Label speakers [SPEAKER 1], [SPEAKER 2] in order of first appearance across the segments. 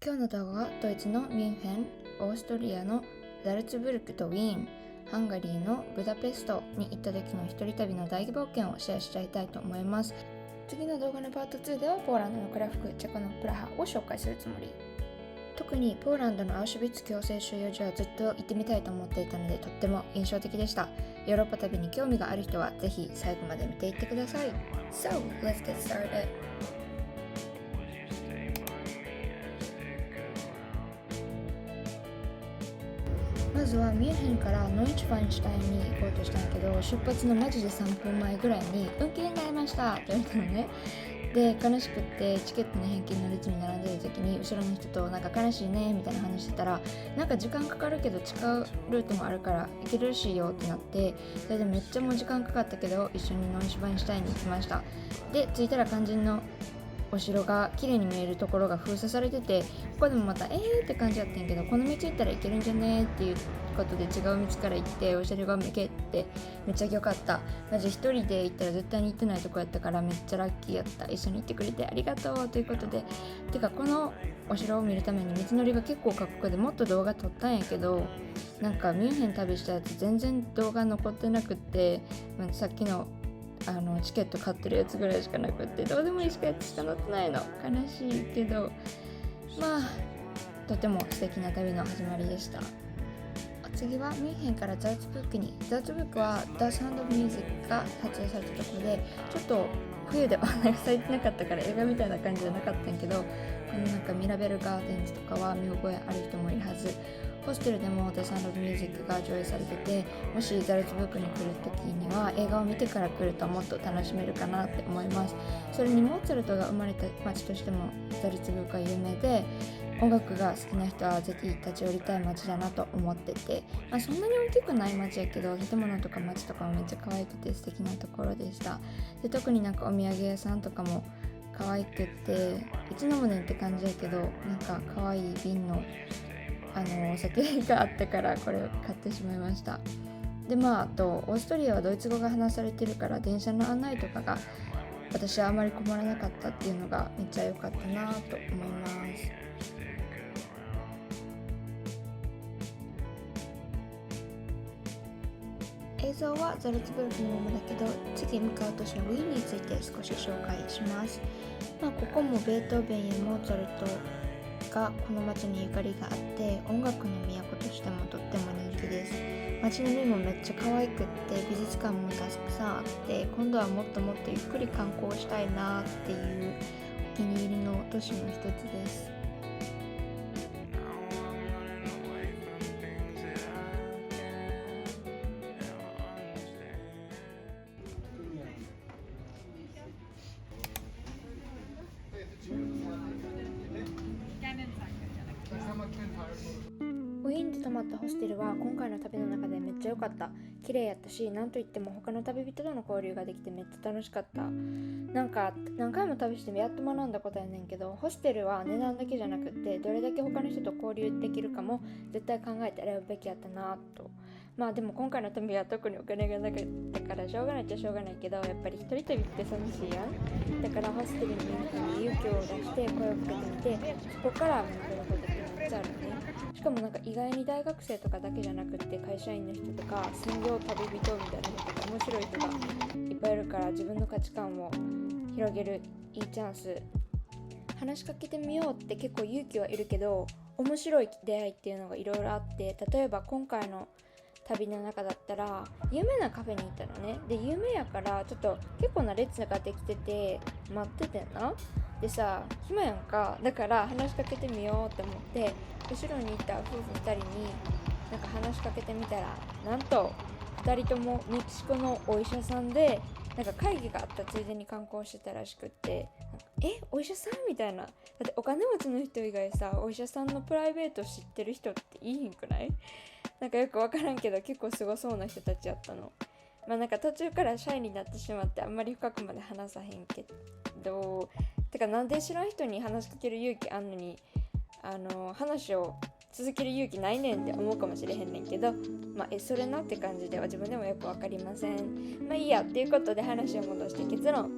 [SPEAKER 1] 今日の動画はドイツのミュンヘン、オーストリアのザルツブルクとウィーン、ハンガリーのブダペストに行った時の一人旅の大冒険をシェアしちゃいたいと思います。次の動画のパート2ではポーランドのクラフク、チェコのプラハを紹介するつもり。特にポーランドのアウシュビッツ強制収容所はずっと行ってみたいと思っていたのでとっても印象的でした。ヨーロッパ旅に興味がある人はぜひ最後まで見ていってください。So, let's get started. まずはミュンヘンからノイチュファインシュタインに行こうとしたんやけど、出発のマジで3分前ぐらいに運休になりましたって言われたのね。で、悲しくってチケットの返金の列に並んでる時に後ろの人となんか悲しいねみたいな話してたら、なんか時間かかるけど違うルートもあるから行けるらしいよってなって、それでめっちゃもう時間かかったけど一緒にノイチュファインシュタインに行きました。で、着いたら肝心のお城が綺麗に見えるところが封鎖されてて、ここでもまたって感じやったんやけど、この道行ったらいけるんじゃねっていうことで違う道から行ってお城が見けてめっちゃ良かった。マジ一人で行ったら絶対に行ってないとこやったからめっちゃラッキーやった。一緒に行ってくれてありがとうということで、てかこのお城を見るために道のりが結構過酷でもっと動画撮ったんやけど、なんかミュンヘン旅したやつ全然動画残ってなくって、さっきのチケット買ってるやつぐらいしかなくって、どうでもいいしかやつしか載ってないの。悲しいけど、まあとても素敵な旅の始まりでした。次はミュンヘンからザルツブルクに。ザルツブルクは The Sound of Music が撮影されたところで、ちょっと冬でお花が咲いてなかったから映画みたいな感じじゃなかったんやけど、このなんかミラベルガーデンズとかは見覚えある人もいるはず。ホステルでも The Sound of Music が上映されてて、もしザルツブルクに来るときには映画を見てから来るともっと楽しめるかなって思います。それにモーツァルトが生まれた街としてもザルツブルクは有名で、音楽が好きな人はぜひ立ち寄りたい街だなと思ってて、そんなに大きくない街やけど建物とか街とかもめっちゃ可愛くて素敵なところでした。で、特になんかお土産屋さんとかも可愛くって、いつ飲むねんって感じやけど、なんか可愛い瓶のお酒があったからこれを買ってしまいました。で、あとオーストリアはドイツ語が話されてるから電車の案内とかが私はあまり困らなかったっていうのがめっちゃ良かったなと思います。映像はザルツブルクのままだけど、次向かう都市のウィーンについて少し紹介します。ここもベートーベンやモーツァルトがこの町にゆかりがあって、音楽の都としてもとっても人気です。街並みもめっちゃ可愛くって、美術館もたくさんあって、今度はもっともっとゆっくり観光したいなっていうお気に入りの都市の一つです。ウィーンで泊まったホステルは今回の旅の中でめっちゃ良かった。綺麗やったし、なんといっても他の旅人との交流ができてめっちゃ楽しかった。なんか何回も旅してやっと学んだことやねんけど、ホステルは値段だけじゃなくってどれだけ他の人と交流できるかも絶対考えて選ぶべきやったなと。でも今回の旅は特にお金がなかったからしょうがないっちゃしょうがないけど、やっぱり一人旅って寂しいやん。だからホステルに勇気を出して声をかけてみて、そこから学べることってめっちゃあるね。しかもなんか意外に大学生とかだけじゃなくって会社員の人とか専業旅人みたいな人とか面白い人がいっぱいいるから、自分の価値観を広げるいいチャンス。話しかけてみようって結構勇気はいるけど、面白い出会いっていうのがいろいろあって、例えば今回の旅の中だったら有名なカフェに行ったのね。で、有名やからちょっと結構な列ができてて待っててんな。でさ、暇やんか。だから話しかけてみようって思って後ろにいた夫婦2人になんか話しかけてみたら、なんと2人ともメキシコのお医者さんで、なんか会議があったついでに観光してたらしくって、お医者さんみたいな。だってお金持ちの人以外さ、お医者さんのプライベート知ってる人っていいひんくない？なんかよくわからんけど結構すごそうな人たちやったの。なんか途中からシャイになってしまってあんまり深くまで話さへんけど、てかなんで知らん人に話しかける勇気あんのに話を続ける勇気ないねんって思うかもしれへんねんけど、それなって感じでは自分でもよくわかりません。いいやっていうことで話を戻して結論、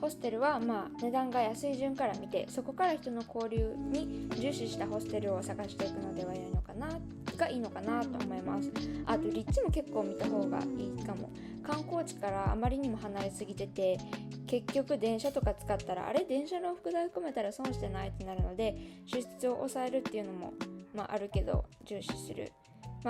[SPEAKER 1] ホステルは値段が安い順から見て、そこから人の交流に重視したホステルを探していくのではいいのかなと思います。あと立地も結構見た方がいいかも。観光地からあまりにも離れすぎてて、結局電車とか使ったら電車の往復代含めたら損してないってなるので、支出を抑えるっていうのもあるけど重視する。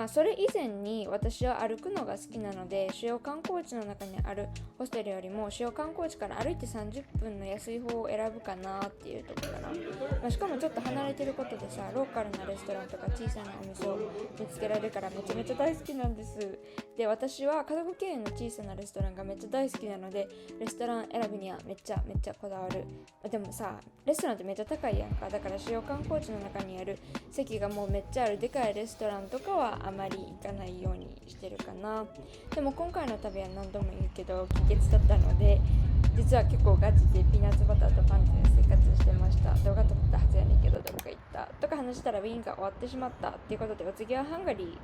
[SPEAKER 1] それ以前に私は歩くのが好きなので、主要観光地の中にあるホステルよりも主要観光地から歩いて30分の安い方を選ぶかなっていうところかな。しかもちょっと離れてることでさ、ローカルなレストランとか小さなお店を見つけられるからめちゃめちゃ大好きなんです。で、私は家族経営の小さなレストランがめっちゃ大好きなので、レストラン選びにはめっちゃこだわる。でもさ、レストランってめっちゃ高いやんか。だから主要観光地の中にある席がもうめっちゃあるでかいレストランとかはあまり行かないようにしてるかな。でも今回の旅は何度も言うけど帰結だったので、実は結構ガチでピーナッツバターとパンで生活してました。動画撮ったはずやねんけどどこか行ったとか話したらウィーンが終わってしまったっていうことで、お次はハンガリー。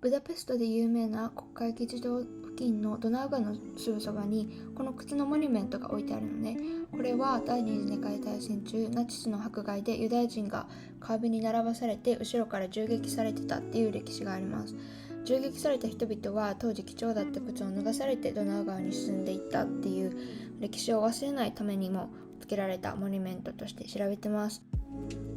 [SPEAKER 1] ブダペストで有名な国会議事堂付近のドナウ川のすぐそばにこの靴のモニュメントが置いてあるのね。これは第二次世界大戦中、ナチスの迫害でユダヤ人が壁に並ばされて後ろから銃撃されてたっていう歴史があります。銃撃された人々は当時貴重だった靴を脱がされてドナウ川に進んでいったっていう歴史を忘れないためにも付けられたモニュメントとして調べてます。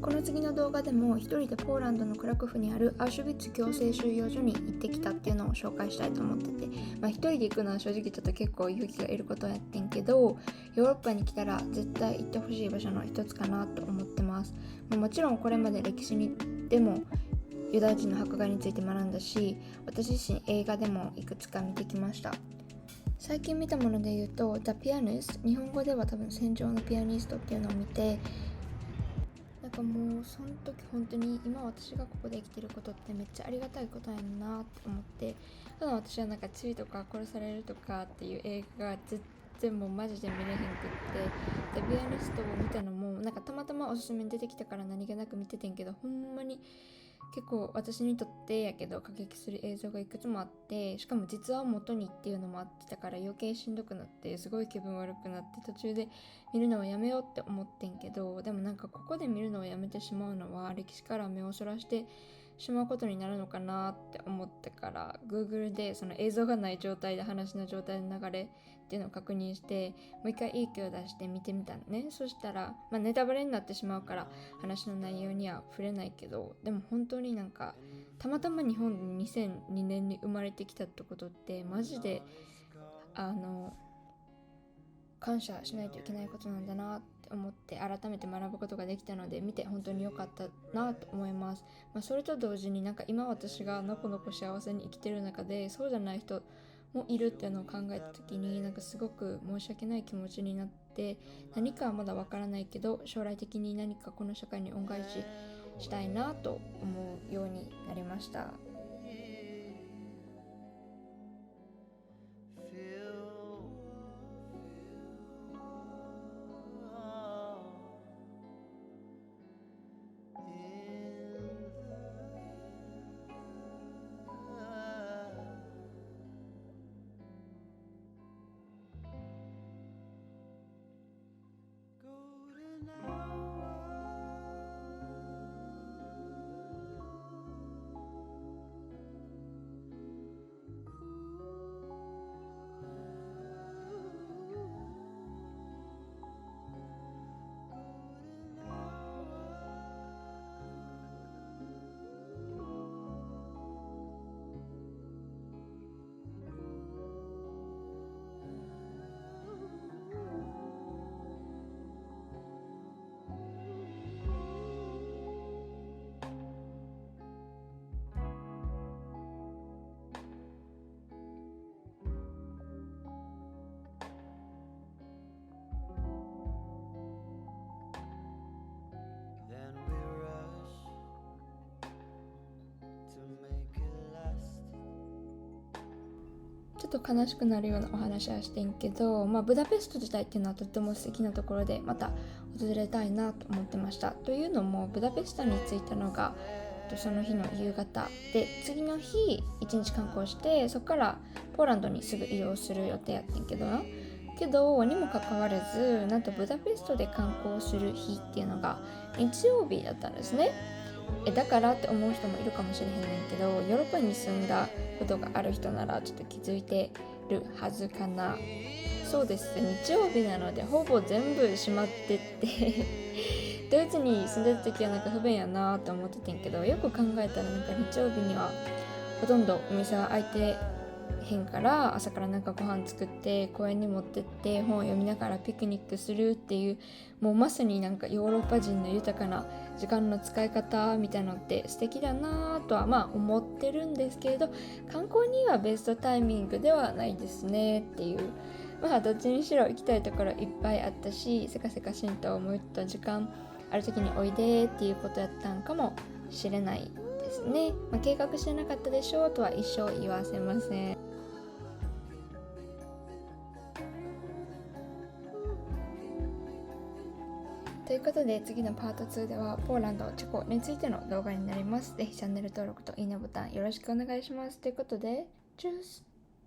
[SPEAKER 1] この次の動画でも一人でポーランドのクラクフにあるアウシュビッツ強制収容所に行ってきたっていうのを紹介したいと思ってて、一人で行くのは正直ちょっと結構勇気がいることをやってんけど、ヨーロッパに来たら絶対行ってほしい場所の一つかなと思ってます。もちろんこれまで歴史にでもユダヤ人の迫害について学んだし、私自身映画でもいくつか見てきました。最近見たもので言うと The Pianist、 日本語では多分戦場のピアニストっていうのを見て、もうその時本当に今私がここで生きてることってめっちゃありがたいことやんなって思って、ただ私は罪とか殺されるとかっていう映画が全然もうマジで見れへんくって、でピアニストを見たのもたまたまおすすめに出てきたから何気なく見ててんけど、ほんまに結構私にとってやけど過激する映像がいくつもあって、しかも実話を元にっていうのもあってたから余計しんどくなってすごい気分悪くなって、途中で見るのをやめようって思ってんけど、でもここで見るのをやめてしまうのは歴史から目をそらしてしまうことになるのかなって思ってから Google でその映像がない状態で話の状態の流れっていうのを確認して、もう一回いい気を出して見てみたのね。そしたら、ネタバレになってしまうから話の内容には触れないけど、でも本当にたまたま日本に2002年に生まれてきたってことってマジで感謝しないといけないことなんだなって思って改めて学ぶことができたので、見て本当に良かったなと思います。それと同時に今私がのこのこ幸せに生きてる中でそうじゃない人もいるっていうのを考えた時にすごく申し訳ない気持ちになって、何かはまだわからないけど将来的に何かこの社会に恩返ししたいなと思うようになりました。ちょっと悲しくなるようなお話はしてんけど、ブダペスト自体っていうのはとっても素敵なところでまた訪れたいなと思ってました。というのもブダペストに着いたのがその日の夕方で、次の日1日観光して、そこからポーランドにすぐ移動する予定やってんけどにもかかわらず、なんとブダペストで観光する日っていうのが日曜日だったんですね。だからって思う人もいるかもしれへんねんけど、ヨーロッパに住んだことがある人ならちょっと気づいてるはずかな。そうです、日曜日なのでほぼ全部閉まってってドイツに住んでた時はなんか不便やなと思っててんけど、よく考えたらなんか日曜日にはほとんどお店は開いてへんから、朝からなんかご飯作って公園に持ってって本を読みながらピクニックするっていう、もうまさになんかヨーロッパ人の豊かな時間の使い方みたいなのって素敵だなとは思ってるんですけれど、観光にはベストタイミングではないですねっていう。どっちにしろ行きたいところいっぱいあったし、せかせかしんと思った時間ある時においでっていうことやったんかもしれないですね。計画してなかったでしょうとは一生言わせません。ということで、次のパート2ではポーランド、チェコについての動画になります。ぜひチャンネル登録といいねボタンよろしくお願いします。ということで、チュース